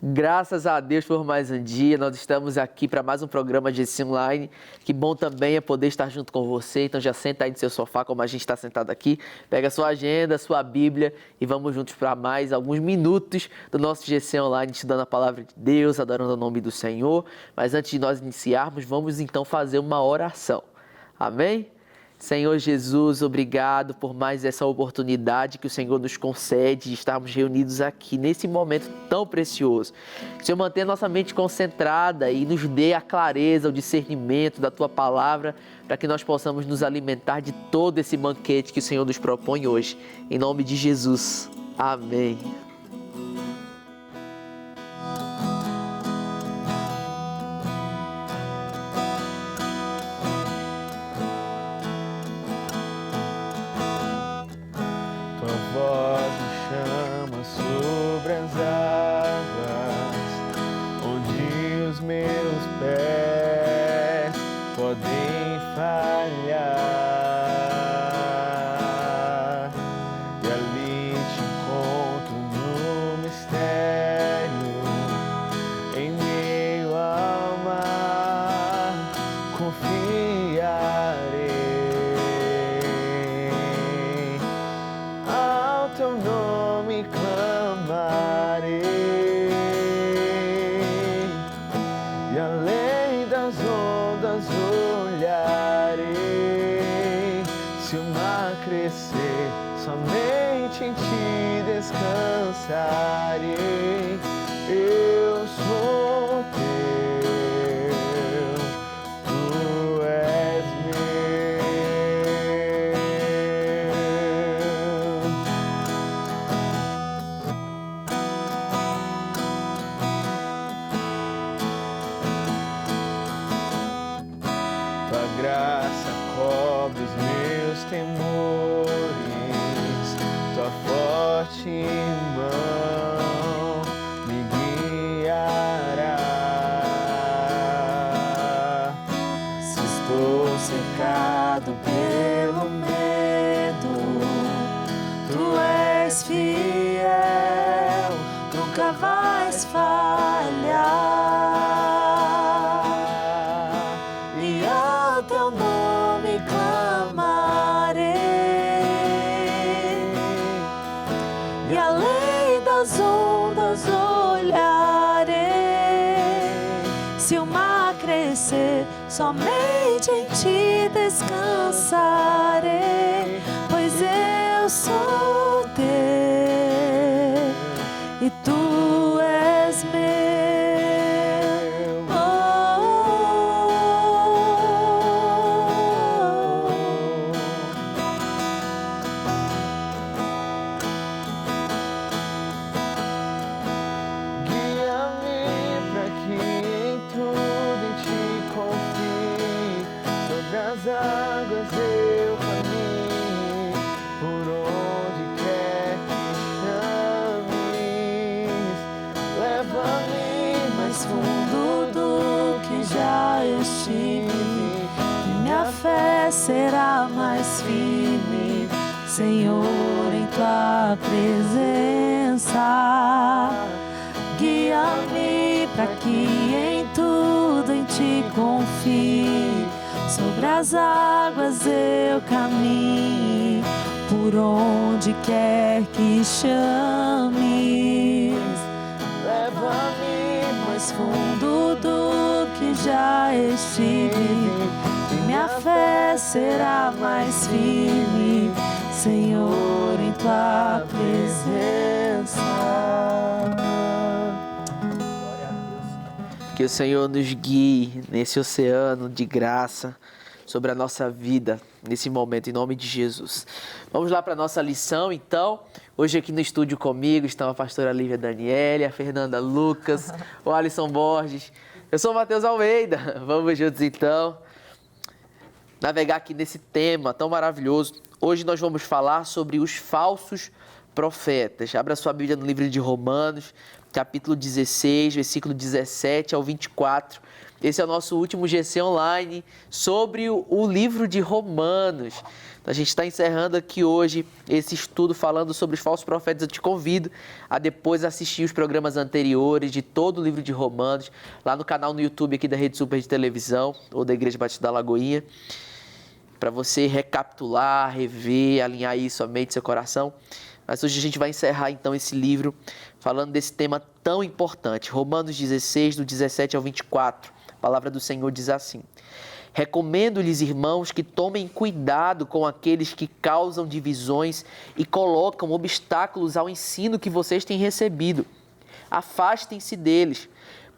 Graças a Deus por mais um dia, nós estamos aqui para mais um programa de GC Online. Que bom também é poder estar junto com você, então já senta aí no seu sofá como a gente está sentado aqui, pega a sua agenda, sua Bíblia e vamos juntos para mais alguns minutos do nosso GC Online, estudando a Palavra de Deus, adorando o nome do Senhor. Mas antes de nós iniciarmos, vamos então fazer uma oração. Amém? Senhor Jesus, obrigado por mais essa oportunidade que o Senhor nos concede de estarmos reunidos aqui nesse momento tão precioso. Que o Senhor mantenha nossa mente concentrada e nos dê a clareza, o discernimento da Tua Palavra para que nós possamos nos alimentar de todo esse banquete que o Senhor nos propõe hoje. Em nome de Jesus. Amém. Somente em ti descansarei, eu sou teu, tu és meu. Tua graça cobre os meus temores, tua forte mão me guiará. Se estou cercado pelo medo, tu és fiel, nunca vais falhar. E ao teu nome clamarei, e além das ondas olharei. Se o mar crescer, somente em ti descansarei, pois eu sou teu e tu és meu. As águas eu caminho, por onde quer que chames. Leva-me mais fundo do que já estive, e minha fé será mais firme, Senhor, em tua presença. Guia-me para que em tudo em ti confie. Sobre as águas eu caminho, por onde quer que chames. Leva-me mais fundo do que já estive, e minha fé será mais firme, Senhor, em tua presença. Que o Senhor nos guie nesse oceano de graça sobre a nossa vida, nesse momento, em nome de Jesus. Vamos lá para a nossa lição, então. Hoje aqui no estúdio comigo estão a pastora Lívia Daniele, a Fernanda Lucas, o Alisson Borges. Eu sou o Matheus Almeida. Vamos juntos, então, navegar aqui nesse tema tão maravilhoso. Hoje nós vamos falar sobre os falsos profetas. Abra sua Bíblia no livro de Romanos, capítulo 16, versículo 17 ao 24. Esse é o nosso último GC Online sobre o livro de Romanos. Então, a gente está encerrando aqui hoje esse estudo falando sobre os falsos profetas. Eu te convido a depois assistir os programas anteriores de todo o livro de Romanos, lá no canal no YouTube aqui da Rede Super de Televisão ou da Igreja Batista da Lagoinha, para você recapitular, rever, alinhar isso à mente e seu coração. Mas hoje a gente vai encerrar então esse livro falando desse tema tão importante. Romanos 16, do 17 ao 24. A palavra do Senhor diz assim: recomendo-lhes, irmãos, que tomem cuidado com aqueles que causam divisões e colocam obstáculos ao ensino que vocês têm recebido. Afastem-se deles,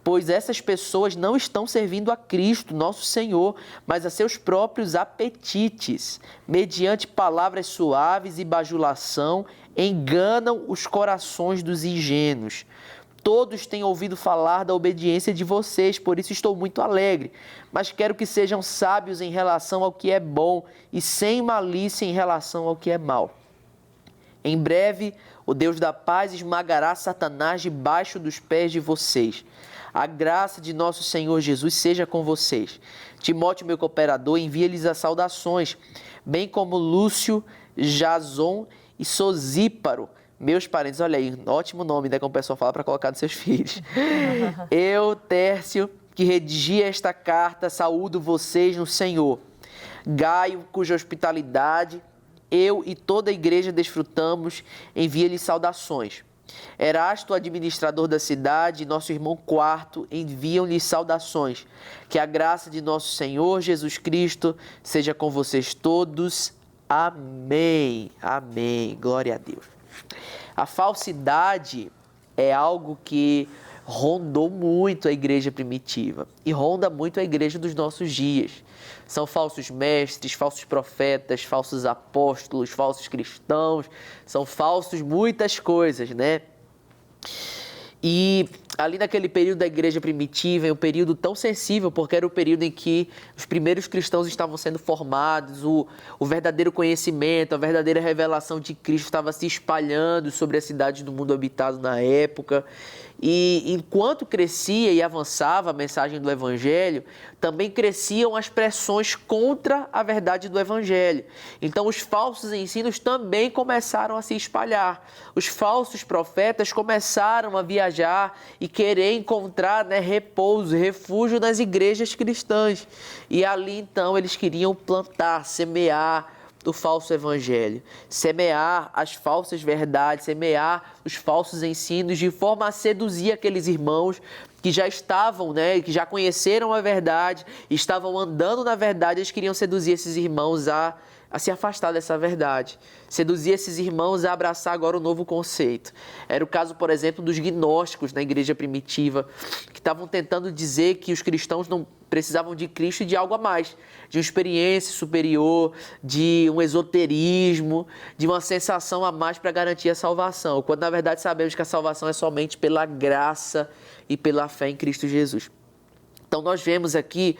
pois essas pessoas não estão servindo a Cristo, nosso Senhor, mas a seus próprios apetites. Mediante palavras suaves e bajulação, enganam os corações dos ingênuos. Todos têm ouvido falar da obediência de vocês, por isso estou muito alegre. Mas quero que sejam sábios em relação ao que é bom e sem malícia em relação ao que é mal. Em breve, o Deus da paz esmagará Satanás debaixo dos pés de vocês. A graça de nosso Senhor Jesus seja com vocês. Timóteo, meu cooperador, envia-lhes as saudações, bem como Lúcio, Jason e Sosíparo, meus parentes. Olha aí, ótimo nome, né, como o pessoal fala para colocar nos seus filhos. Eu, Tércio, que redigi esta carta, saúdo vocês no Senhor. Gaio, cuja hospitalidade eu e toda a igreja desfrutamos, envia-lhe saudações. Erasto, administrador da cidade, e nosso irmão Quarto enviam-lhe saudações. Que a graça de nosso Senhor Jesus Cristo seja com vocês todos. Amém. Amém. Glória a Deus. A falsidade é algo que rondou muito a igreja primitiva e ronda muito a igreja dos nossos dias. São falsos mestres, falsos profetas, falsos apóstolos, falsos cristãos, são falsos muitas coisas, né? E ali naquele período da igreja primitiva, é um período tão sensível, porque era o período em que os primeiros cristãos estavam sendo formados, o verdadeiro conhecimento, a verdadeira revelação de Cristo estava se espalhando sobre as cidades do mundo habitado na época. E enquanto crescia e avançava a mensagem do Evangelho, também cresciam as pressões contra a verdade do Evangelho. Então os falsos ensinos também começaram a se espalhar. Os falsos profetas começaram a viajar e querer encontrar, né, repouso, refúgio nas igrejas cristãs. E ali então eles queriam plantar, semear o falso evangelho, semear as falsas verdades, semear os falsos ensinos de forma a seduzir aqueles irmãos que já estavam, né, que já conheceram a verdade, estavam andando na verdade. Eles queriam seduzir esses irmãos a se afastar dessa verdade, seduzir esses irmãos a abraçar agora um novo conceito. Era o caso, por exemplo, dos gnósticos na igreja primitiva, que estavam tentando dizer que os cristãos não precisavam de Cristo e de algo a mais, de uma experiência superior, de um esoterismo, de uma sensação a mais para garantir a salvação, quando na verdade sabemos que a salvação é somente pela graça e pela fé em Cristo Jesus. Então nós vemos aqui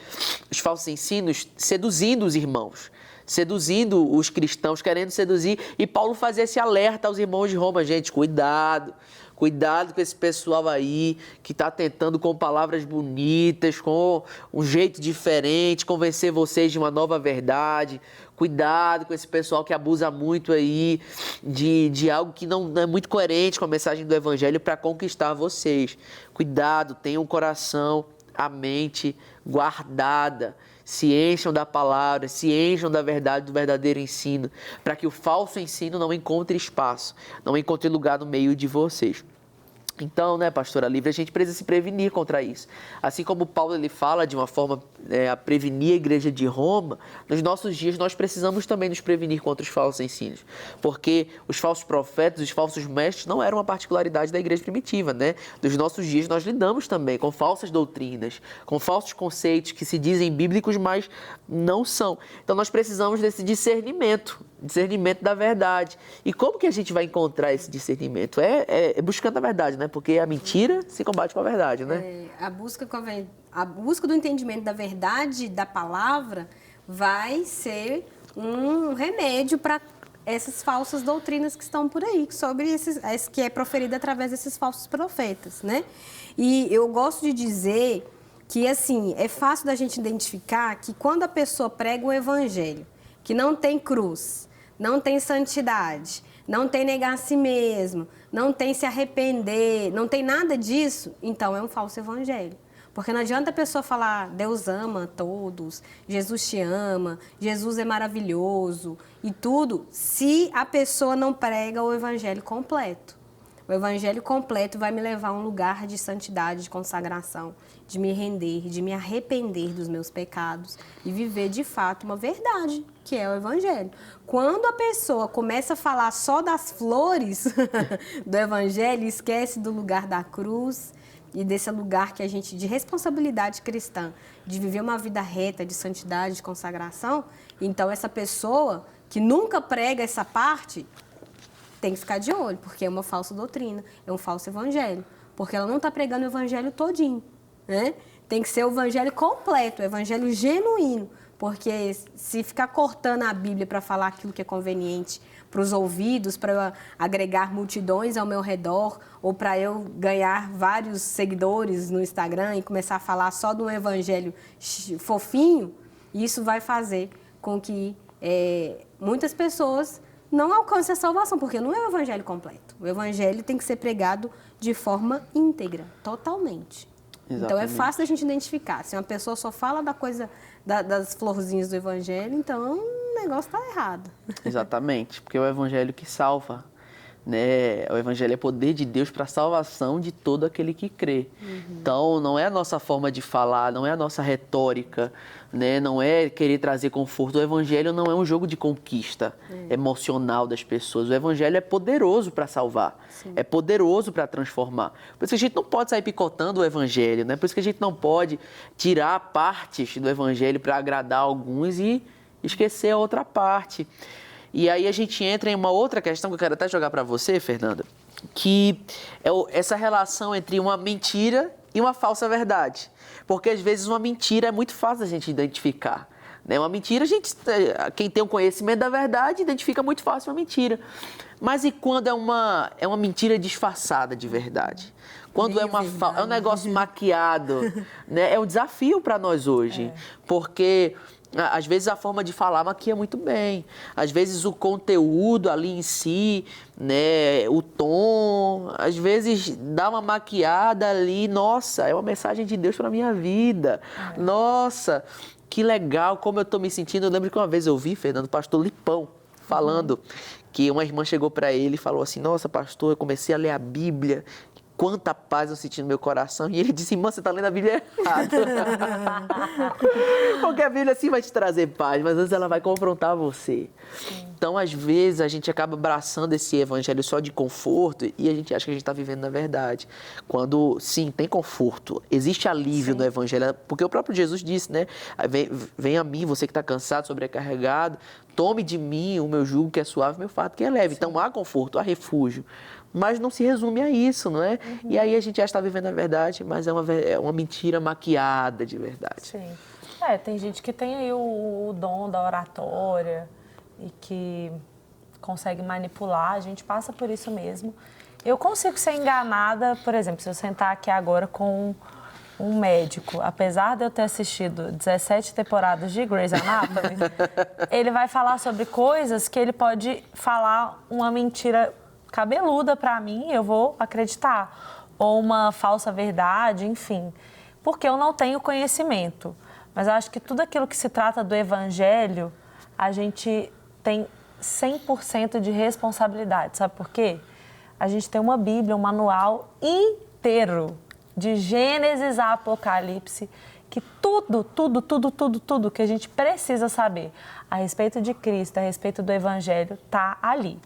os falsos ensinos seduzindo os irmãos, seduzindo os cristãos, querendo seduzir, e Paulo fazia esse alerta aos irmãos de Roma: gente, cuidado com esse pessoal aí que está tentando com palavras bonitas, com um jeito diferente, convencer vocês de uma nova verdade. Cuidado com esse pessoal que abusa muito aí de algo que não é muito coerente com a mensagem do Evangelho para conquistar vocês. Cuidado, tenham o coração, a mente guardada. Se encham da palavra, se encham da verdade, do verdadeiro ensino, para que o falso ensino não encontre espaço, não encontre lugar no meio de vocês. Então, né, pastora Lívia, a gente precisa se prevenir contra isso. Assim como Paulo ele fala de uma forma a prevenir a igreja de Roma, nos nossos dias nós precisamos também nos prevenir contra os falsos ensinos. Porque os falsos profetas, os falsos mestres não eram uma particularidade da igreja primitiva, né? Nos nossos dias nós lidamos também com falsas doutrinas, com falsos conceitos que se dizem bíblicos, mas não são. Então nós precisamos desse discernimento da verdade. E como que a gente vai encontrar esse discernimento? É buscando a verdade, né? Porque a mentira se combate com a verdade, né? A busca do entendimento da verdade da palavra vai ser um remédio para essas falsas doutrinas que estão por aí, sobre que é proferida através desses falsos profetas, né? E eu gosto de dizer que, assim, é fácil da gente identificar que quando a pessoa prega o evangelho, que não tem cruz, não tem santidade, não tem negar a si mesmo, não tem se arrepender, não tem nada disso, então é um falso evangelho. Porque não adianta a pessoa falar, Deus ama todos, Jesus te ama, Jesus é maravilhoso e tudo, se a pessoa não prega o evangelho completo. O evangelho completo vai me levar a um lugar de santidade, de consagração, de me render, de me arrepender dos meus pecados e viver de fato uma verdade, que é o evangelho. Quando a pessoa começa a falar só das flores do evangelho, esquece do lugar da cruz e desse lugar que a gente, de responsabilidade cristã, de viver uma vida reta, de santidade, de consagração, então essa pessoa que nunca prega essa parte tem que ficar de olho, porque é uma falsa doutrina, é um falso evangelho, porque ela não está pregando o evangelho todinho, né? Tem que ser o evangelho completo, o evangelho genuíno, porque se ficar cortando a Bíblia para falar aquilo que é conveniente para os ouvidos, para eu agregar multidões ao meu redor, ou para eu ganhar vários seguidores no Instagram e começar a falar só de um evangelho fofinho, isso vai fazer com que muitas pessoas não alcancem a salvação, porque não é o evangelho completo. O evangelho tem que ser pregado de forma íntegra, totalmente. Exatamente. Então é fácil da gente identificar. Se uma pessoa só fala da coisa das florzinhas do evangelho, então o negócio está errado. Exatamente, porque é o evangelho que salva, né? O evangelho é poder de Deus para a salvação de todo aquele que crê. Então não é a nossa forma de falar, não é a nossa retórica, né? Não é querer trazer conforto. O evangelho não é um jogo de conquista emocional das pessoas. O evangelho é poderoso para salvar, é poderoso para transformar. Por isso que a gente não pode sair picotando o evangelho, né? Por isso que a gente não pode tirar partes do evangelho para agradar alguns e esquecer a outra parte. E aí a gente entra em uma outra questão que eu quero até jogar para você, Fernanda, que é essa relação entre uma mentira e uma falsa verdade. Porque às vezes uma mentira é muito fácil a gente identificar, né? Uma mentira, quem tem o conhecimento da verdade identifica muito fácil uma mentira. Mas e quando é uma mentira disfarçada de verdade? Quando é um negócio maquiado, né? É um desafio para nós hoje, porque às vezes a forma de falar maquia muito bem, às vezes o conteúdo ali em si, né, o tom, às vezes dá uma maquiada ali, nossa, é uma mensagem de Deus para a minha vida, nossa, que legal, como eu estou me sentindo. Eu lembro que uma vez eu vi, Fernando, o pastor Lipão falando que uma irmã chegou para ele e falou assim, nossa, pastor, eu comecei a ler a Bíblia, quanta paz eu senti no meu coração. E ele disse, irmã, você está lendo a Bíblia errado. Porque a Bíblia sim vai te trazer paz, mas antes ela vai confrontar você. Sim. Então, às vezes, a gente acaba abraçando esse evangelho só de conforto e a gente acha que a gente está vivendo na verdade. Quando, sim, tem conforto, existe alívio no evangelho. Porque o próprio Jesus disse, né? Vem a mim, você que está cansado, sobrecarregado, tome de mim o meu jugo que é suave, meu fardo que é leve. Sim. Então, há conforto, há refúgio. Mas não se resume a isso, não é? E aí a gente já está vivendo a verdade, mas é uma mentira maquiada de verdade. Sim. Tem gente que tem aí o dom da oratória e que consegue manipular, a gente passa por isso mesmo. Eu consigo ser enganada, por exemplo, se eu sentar aqui agora com um médico, apesar de eu ter assistido 17 temporadas de Grey's Anatomy, ele vai falar sobre coisas que ele pode falar uma mentira cabeluda para mim, eu vou acreditar, ou uma falsa verdade, enfim, porque eu não tenho conhecimento. Mas eu acho que tudo aquilo que se trata do evangelho, a gente tem 100% de responsabilidade, sabe por quê? A gente tem uma Bíblia, um manual inteiro, de Gênesis a Apocalipse, que tudo que a gente precisa saber a respeito de Cristo, a respeito do evangelho, está ali.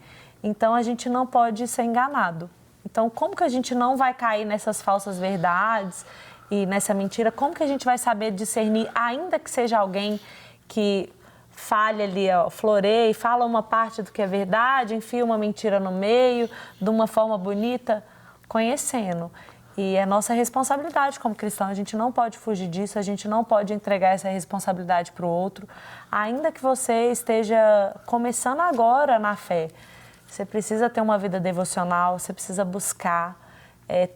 Então, a gente não pode ser enganado. Então, como que a gente não vai cair nessas falsas verdades e nessa mentira? Como que a gente vai saber discernir, ainda que seja alguém que fale ali, floreie, fala uma parte do que é verdade, enfia uma mentira no meio, de uma forma bonita, conhecendo. E é nossa responsabilidade como cristão, a gente não pode fugir disso, a gente não pode entregar essa responsabilidade para o outro. Ainda que você esteja começando agora na fé, você precisa ter uma vida devocional, você precisa buscar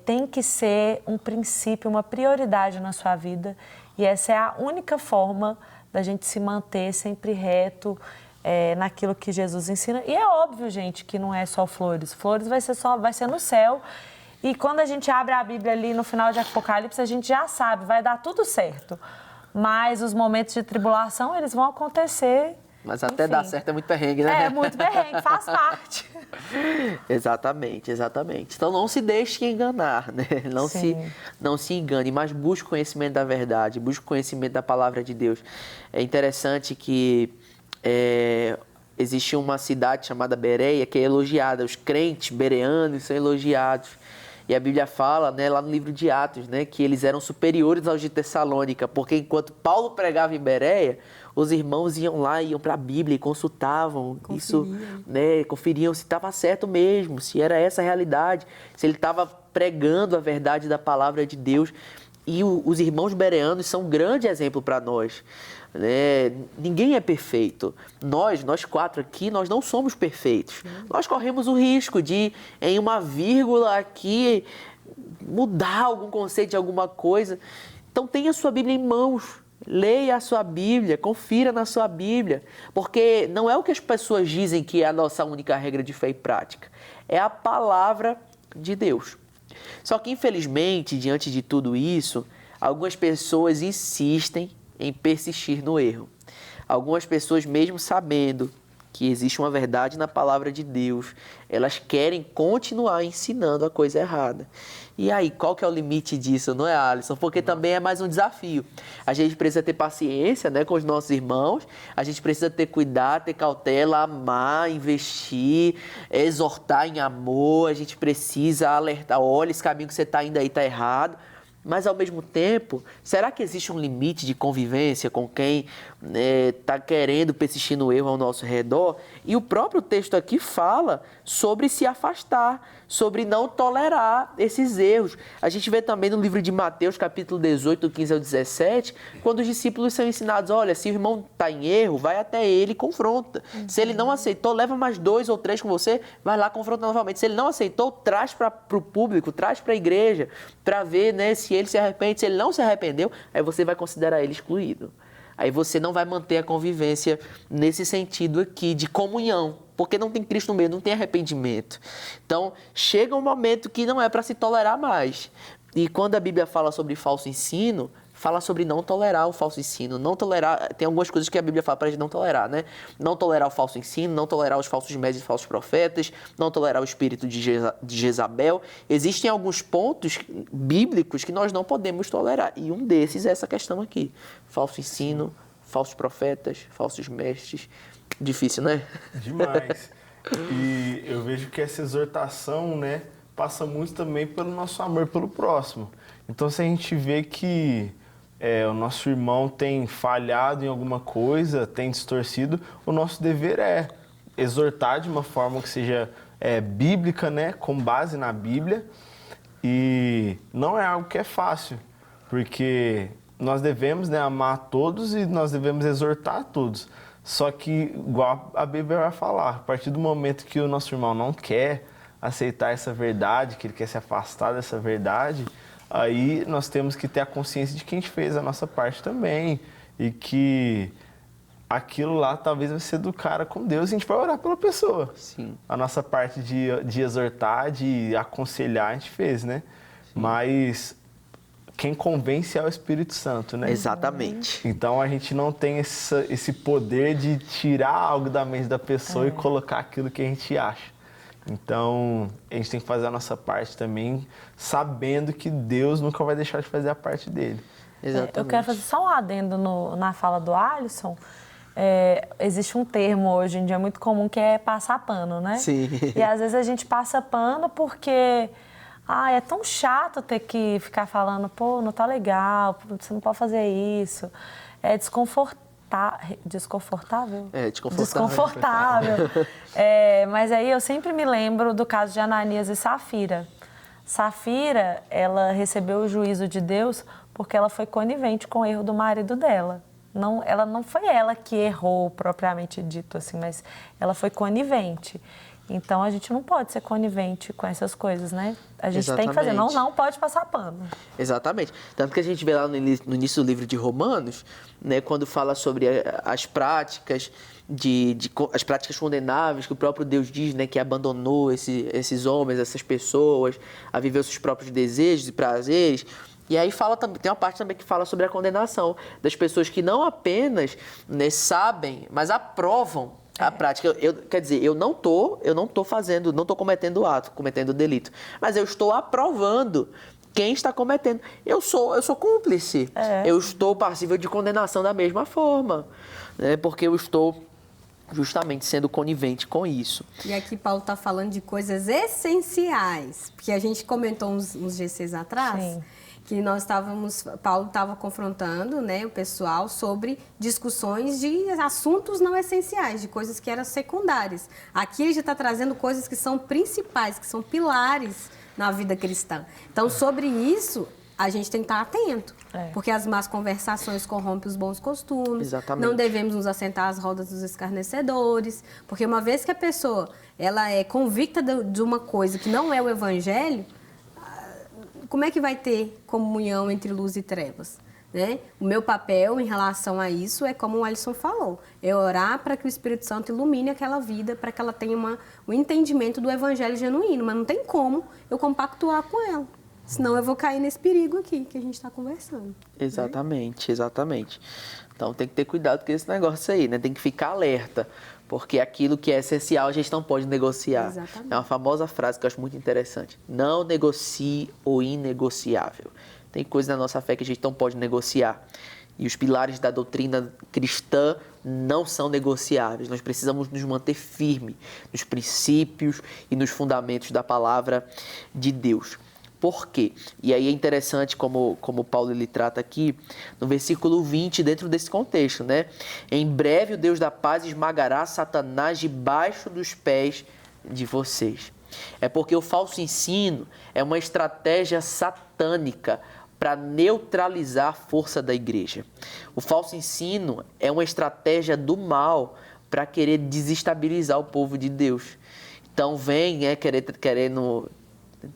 tem que ser um princípio, uma prioridade na sua vida. E essa é a única forma da gente se manter sempre reto naquilo que Jesus ensina. E é óbvio, gente, que não é só flores. Flores vai ser no céu. E quando a gente abre a Bíblia ali no final de Apocalipse, a gente já sabe, vai dar tudo certo. Mas os momentos de tribulação, eles vão acontecer. Mas até dar certo é muito perrengue, né? É, muito perrengue, faz parte. Exatamente, exatamente. Então não se deixe enganar, né? Não se engane, mas busque conhecimento da verdade, busque conhecimento da palavra de Deus. É interessante que existe uma cidade chamada Bereia que é elogiada, os crentes bereanos são elogiados. E a Bíblia fala, né, lá no livro de Atos, né, que eles eram superiores aos de Tessalônica, porque enquanto Paulo pregava em Bereia, os irmãos iam lá, iam para a Bíblia e consultavam isso, né, conferiam se estava certo mesmo, se era essa a realidade, se ele estava pregando a verdade da palavra de Deus. E os irmãos bereanos são um grande exemplo para nós. Ninguém é perfeito. Nós 4 aqui, nós não somos perfeitos. Nós corremos o risco de, em uma vírgula aqui, mudar algum conceito de alguma coisa. Então tenha a sua Bíblia em mãos. Leia a sua Bíblia, confira na sua Bíblia. Porque não é o que as pessoas dizem que é a nossa única regra de fé e prática. É a palavra de Deus. Só que, infelizmente, diante de tudo isso, algumas pessoas insistem em persistir no erro. Algumas pessoas, mesmo sabendo que existe uma verdade na palavra de Deus, elas querem continuar ensinando a coisa errada. E aí, qual que é o limite disso, não é, Alisson? Porque também é mais um desafio. A gente precisa ter paciência, né, com os nossos irmãos, a gente precisa ter cuidado, ter cautela, amar, investir, exortar em amor, a gente precisa alertar, olha, esse caminho que você está indo aí está errado. Mas, ao mesmo tempo, será que existe um limite de convivência com quem está querendo persistir no erro ao nosso redor? E o próprio texto aqui fala sobre se afastar, sobre não tolerar esses erros. A gente vê também no livro de Mateus, capítulo 18, 15 ao 17, quando os discípulos são ensinados, olha, se o irmão está em erro, vai até ele e confronta. Se ele não aceitou, leva mais 2 ou 3 com você, vai lá confronta novamente. Se ele não aceitou, traz para o público, traz para a igreja, para ver, né, se ele se arrepende. Se ele não se arrependeu, aí você vai considerar ele excluído. Aí você não vai manter a convivência nesse sentido aqui de comunhão, porque não tem Cristo no meio, não tem arrependimento. Então, chega um momento que não é para se tolerar mais. E quando a Bíblia fala sobre falso ensino, fala sobre não tolerar o falso ensino, não tolerar, tem algumas coisas que a Bíblia fala para a gente não tolerar, né? Não tolerar o falso ensino, não tolerar os falsos mestres e falsos profetas, não tolerar o espírito de Jezabel. Existem alguns pontos bíblicos que nós não podemos tolerar, e um desses é essa questão aqui, falso ensino, falsos profetas, falsos mestres. Difícil, né? Demais. E eu vejo que essa exortação, né, passa muito também pelo nosso amor pelo próximo. Então, se a gente vê que o nosso irmão tem falhado em alguma coisa, tem distorcido, o nosso dever é exortar de uma forma que seja bíblica, né, com base na Bíblia. E não é algo que é fácil, porque nós devemos, né, amar a todos e nós devemos exortar a todos. Só que, igual a Bíblia vai falar, a partir do momento que o nosso irmão não quer aceitar essa verdade, que ele quer se afastar dessa verdade, aí nós temos que ter a consciência de que a gente fez a nossa parte também e que aquilo lá talvez vai ser do cara com Deus e a gente vai orar pela pessoa. Sim. A nossa parte de exortar, de aconselhar, a gente fez, né? Sim. Mas quem convence é o Espírito Santo, né? Exatamente. Então a gente não tem esse poder de tirar algo da mente da pessoa e colocar aquilo que a gente acha. Então, a gente tem que fazer a nossa parte também, sabendo que Deus nunca vai deixar de fazer a parte dele. Exatamente. Eu quero fazer só um adendo na fala do Alisson. Existe um termo hoje em dia muito comum que é passar pano, né? Sim. E às vezes a gente passa pano porque é tão chato ter que ficar falando, pô, não tá legal, você não pode fazer isso. É desconfortável. Desconfortável? Desconfortável. Mas aí eu sempre me lembro do caso de Ananias e Safira. Safira, ela recebeu o juízo de Deus porque ela foi conivente com o erro do marido dela. Não foi ela que errou, propriamente dito, assim, mas ela foi conivente. Então a gente não pode ser conivente com essas coisas, né? A gente tem que fazer, não pode passar pano. Exatamente. Tanto que a gente vê lá no início do livro de Romanos, né, quando fala sobre as práticas as práticas condenáveis que o próprio Deus diz, né, que abandonou esses homens, essas pessoas, a viver os seus próprios desejos e prazeres. E aí tem uma parte também que fala sobre a condenação das pessoas que não apenas, né, sabem, mas aprovam a prática. Quer dizer, eu não tô cometendo ato, cometendo delito, mas eu estou aprovando quem está cometendo. Eu sou cúmplice. Eu estou passível de condenação da mesma forma, né, porque eu estou justamente sendo conivente com isso. E aqui Paulo está falando de coisas essenciais, porque a gente comentou uns GCs atrás. Sim. Que Paulo estava confrontando, né, o pessoal sobre discussões de assuntos não essenciais, de coisas que eram secundárias. Aqui ele já está trazendo coisas que são principais, que são pilares na vida cristã. Então, sobre isso, a gente tem que estar atento, porque as más conversações corrompem os bons costumes. Exatamente. Não devemos nos assentar às rodas dos escarnecedores, porque uma vez que a pessoa ela é convicta de uma coisa que não é o evangelho, como é que vai ter comunhão entre luz e trevas? Né? O meu papel em relação a isso é como o Alisson falou, é orar para que o Espírito Santo ilumine aquela vida, para que ela tenha um entendimento do evangelho genuíno, mas não tem como eu compactuar com ela, senão eu vou cair nesse perigo aqui que a gente está conversando. Exatamente, né? Exatamente. Então tem que ter cuidado com esse negócio aí, né? Tem que ficar alerta, porque aquilo que é essencial a gente não pode negociar. Exatamente. É uma famosa frase que eu acho muito interessante. Não negocie o inegociável. Tem coisa na nossa fé que a gente não pode negociar. E os pilares da doutrina cristã não são negociáveis. Nós precisamos nos manter firmes nos princípios e nos fundamentos da palavra de Deus. Por quê? E aí é interessante como Paulo ele trata aqui no versículo 20, dentro desse contexto, né? Em breve o Deus da paz esmagará Satanás debaixo dos pés de vocês. É porque o falso ensino é uma estratégia satânica para neutralizar a força da igreja. O falso ensino é uma estratégia do mal para querer desestabilizar o povo de Deus. Então vem querendo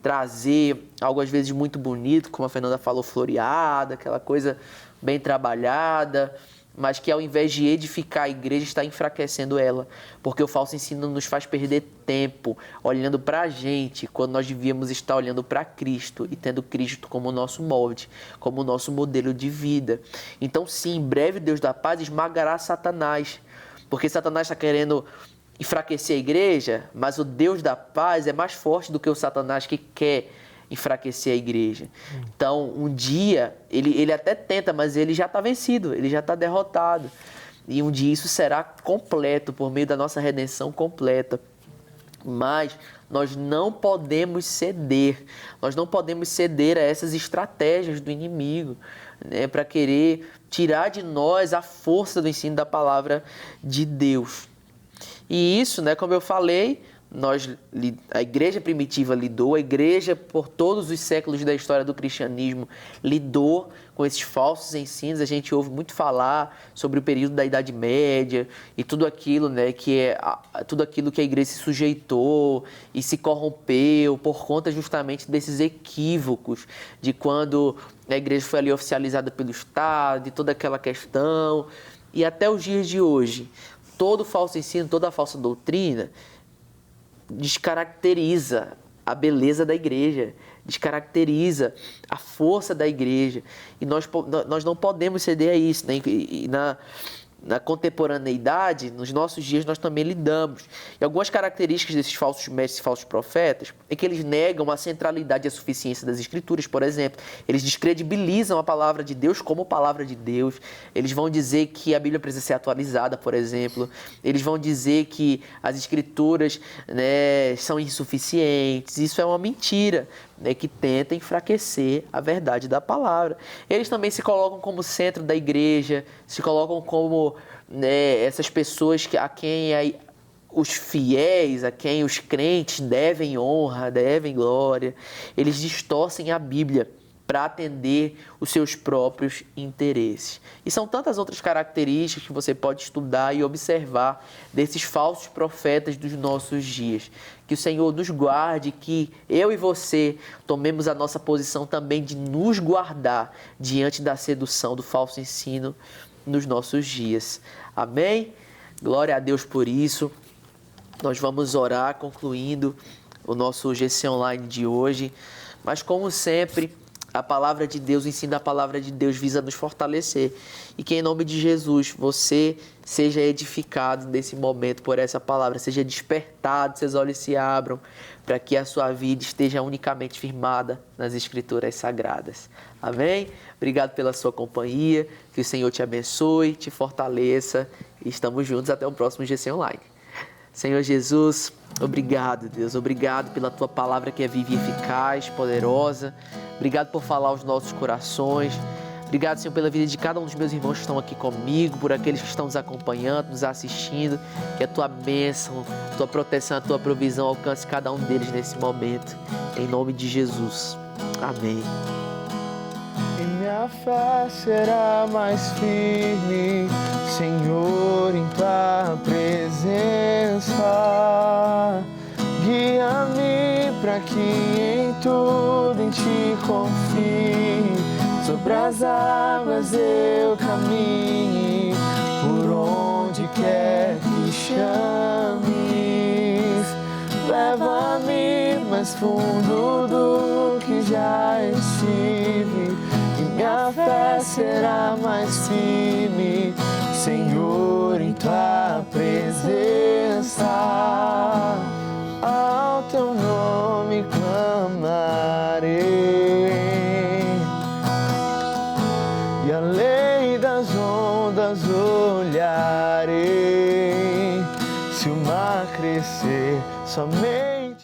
trazer algo às vezes muito bonito, como a Fernanda falou, floreada, aquela coisa bem trabalhada, mas que ao invés de edificar a igreja, está enfraquecendo ela, porque o falso ensino nos faz perder tempo olhando para a gente, quando nós devíamos estar olhando para Cristo e tendo Cristo como o nosso molde, como o nosso modelo de vida. Então sim, em breve Deus da paz esmagará Satanás, porque Satanás está querendo enfraquecer a igreja, mas o Deus da paz é mais forte do que o Satanás que quer enfraquecer a igreja. Então, um dia, ele até tenta, mas ele já está vencido, ele já está derrotado. E um dia isso será completo, por meio da nossa redenção completa. Mas nós não podemos ceder a essas estratégias do inimigo, né, para querer tirar de nós a força do ensino da palavra de Deus. E isso, né, como eu falei, a igreja primitiva lidou, a igreja por todos os séculos da história do cristianismo lidou com esses falsos ensinos. A gente ouve muito falar sobre o período da Idade Média e tudo aquilo, né, tudo aquilo que a igreja se sujeitou e se corrompeu por conta justamente desses equívocos de quando a igreja foi ali oficializada pelo Estado e toda aquela questão. E até os dias de hoje, todo falso ensino, toda falsa doutrina descaracteriza a beleza da igreja, descaracteriza a força da igreja. E nós não podemos ceder a isso, né? E na contemporaneidade, nos nossos dias, nós também lidamos. E algumas características desses falsos mestres e falsos profetas é que eles negam a centralidade e a suficiência das Escrituras, por exemplo. Eles descredibilizam a palavra de Deus como palavra de Deus. Eles vão dizer que a Bíblia precisa ser atualizada, por exemplo. Eles vão dizer que as Escrituras, né, são insuficientes. Isso é uma mentira, né, que tenta enfraquecer a verdade da palavra. Eles também se colocam como centro da igreja, se colocam como, né, essas pessoas a quem os fiéis, a quem os crentes devem honra, devem glória. Eles distorcem a Bíblia para atender os seus próprios interesses. E são tantas outras características que você pode estudar e observar desses falsos profetas dos nossos dias. Que o Senhor nos guarde, que eu e você tomemos a nossa posição também de nos guardar diante da sedução do falso ensino nos nossos dias. Amém? Glória a Deus por isso. Nós vamos orar concluindo o nosso GC Online de hoje. Mas como sempre, a palavra de Deus, o ensino da palavra de Deus visa nos fortalecer. E que em nome de Jesus você seja edificado nesse momento por essa palavra, seja despertado, seus olhos se abram para que a sua vida esteja unicamente firmada nas Escrituras Sagradas. Amém? Obrigado pela sua companhia, que o Senhor te abençoe, te fortaleça e estamos juntos até o próximo GC Online. Senhor Jesus, obrigado, Deus. Obrigado pela Tua palavra que é viva e eficaz, poderosa. Obrigado por falar aos nossos corações. Obrigado, Senhor, pela vida de cada um dos meus irmãos que estão aqui comigo, por aqueles que estão nos acompanhando, nos assistindo. Que a Tua bênção, a Tua proteção, a Tua provisão alcance cada um deles nesse momento. Em nome de Jesus. Amém. E minha fé será mais firme, Senhor, em Tua presença. Guia-me para que em tudo em Ti confie. Sobre as águas eu caminhe, por onde quer que chames. Leva-me mais fundo do que já estive, e minha fé será mais firme, Senhor, em Tua presença. Ao Teu nome clamarei, e além das ondas olharei. Se o mar crescer, somente